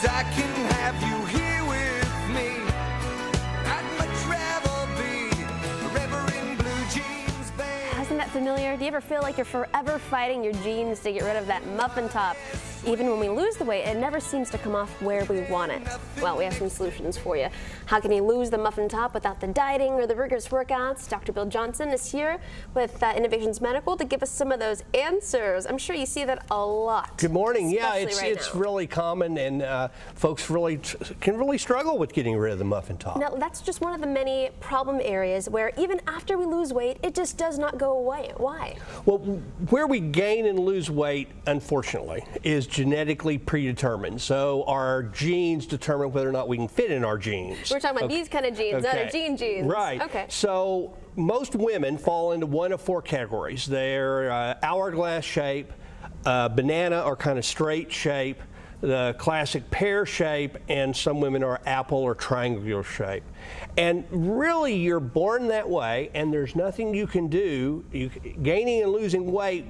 I can have you here with me. I'd much rather be forever in blue jeans, babe. Isn't that familiar? Do you ever feel like you're forever fighting your jeans to get rid of that muffin top? Even when we lose the weight, it never seems to come off where we want it. Well, we have some solutions for you. How can you lose the muffin top without the dieting or the rigorous workouts? Dr. Bill Johnson is here with Innovations Medical to give us some of those answers. I'm sure you see that a lot. Good morning. Yeah, right it's now. really common, and folks can really struggle with getting rid of the muffin top. Now, that's just one of the many problem areas where even after we lose weight, it just does not go away. Why? Well, where we gain and lose weight, unfortunately, is genetically predetermined. So our genes determine whether or not we can fit in our jeans. We're talking about these kind of genes, not our gene genes. Right. Okay. So most women fall into one of four categories. They're hourglass shape, banana or kind of straight shape, the classic pear shape, and some women are apple or triangular shape. And really, you're born that way, and there's nothing you can do. Gaining and losing weight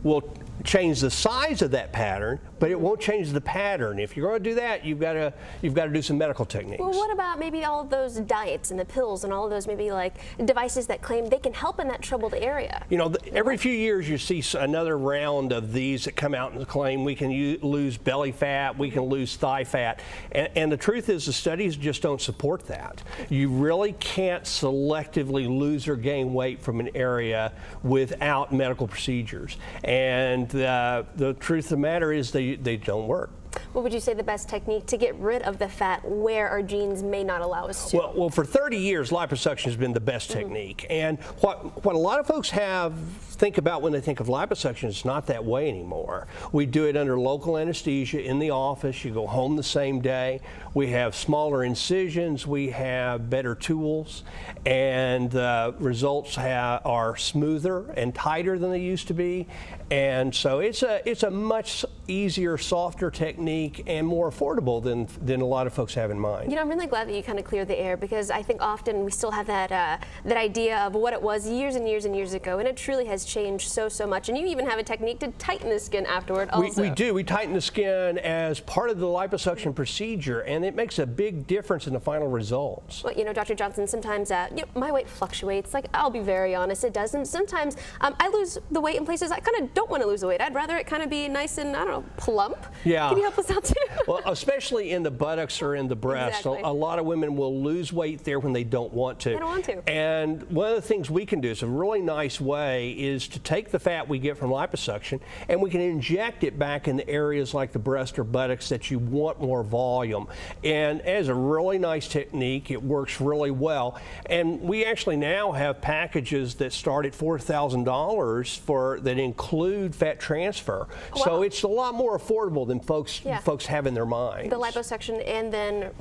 will change the size of that pattern, but it won't change the pattern. If you're going to do that, you've got to do some medical techniques. Well, what about maybe all of those diets and the pills and all of those maybe like devices that claim they can help in that troubled area? You know, every few years you see another round of these that come out and claim we can lose belly fat, we can lose thigh fat, and the truth is the studies just don't support that. You really can't selectively lose or gain weight from an area without medical procedures. And the truth of the matter is they don't work. What would you say the best technique to get rid of the fat where our genes may not allow us to? Well, for 30 years, liposuction has been the best technique. And what a lot of folks think about when they think of liposuction is not that way anymore. We do it under local anesthesia in the office. You go home the same day. We have smaller incisions. We have better tools. And results are smoother and tighter than they used to be. And so it's a much easier, softer technique and more affordable than a lot of folks have in mind. You know, I'm really glad that you kind of cleared the air, because I think often we still have that idea of what it was years and years and years ago, and it truly has changed so much. And you even have a technique to tighten the skin afterward also. We do. We tighten the skin as part of the liposuction procedure, and it makes a big difference in the final results. Well, you know, Dr. Johnson, sometimes my weight fluctuates. Like, I'll be very honest, it does. And sometimes I lose the weight in places I kind of don't want to lose the weight. I'd rather it kind of be nice and, I don't know, plump. Yeah. Can you help us out too? Well, especially in the buttocks or in the breast. Exactly. A lot of women will lose weight there when they don't want to. They don't want to. And one of the things we can do, is a really nice way, is to take the fat we get from liposuction and we can inject it back in the areas like the breast or buttocks that you want more volume. And as a really nice technique, it works really well. And we actually now have packages that start at $4,000 that include fat transfer. Wow. So it's a lot more affordable than folks have in their minds. The liposuction and then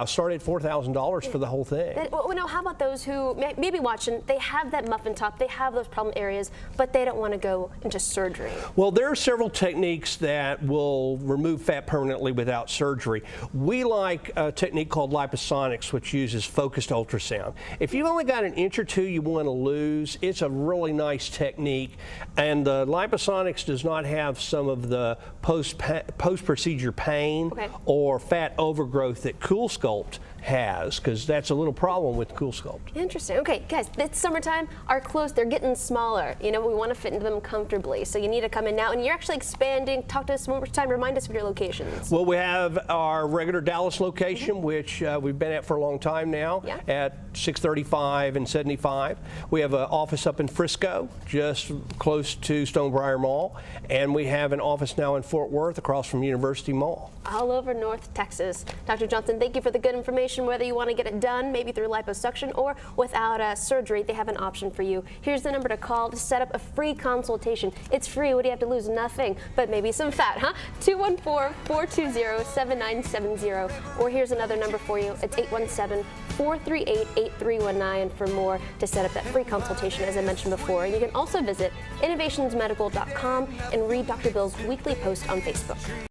start at $4,000 for the whole thing. Well, no, how about those who may be watching, they have that muffin top, they have those problem areas, but they don't want to go into surgery? Well, there are several techniques that will remove fat permanently without surgery. We like a technique called liposonics, which uses focused ultrasound. If you've only got an inch or two you want to lose, it's a really nice technique. And the liposonics does not have some of the post-procedure pain or fat overgrowth that CoolSculpt has, because that's a little problem with CoolSculpt. Interesting. Okay, guys, it's summertime. Our clothes, they're getting smaller. You know, we want to fit into them comfortably. So you need to come in now, and you're actually expanding. Talk to us one more time. Remind us of your locations. Well, we have our regular Dallas location, which we've been at for a long time now, at 635 and 75. We have an office up in Frisco, just close to Stonebriar Mall, and we have an office now in Fort Worth across from University Mall. All over North Texas. Dr. Johnson, thank you for the good information. Whether you want to get it done, maybe through liposuction or without surgery, they have an option for you. Here's the number to call to set up a free consultation. It's free. What do you have to lose? Nothing, but maybe some fat, huh? 214-420-7970. Or here's another number for you. It's 817-438-8319 for more to set up that free consultation, as I mentioned before. And you can also visit innovationsmedical.com and read Dr. Bill's weekly post on Facebook.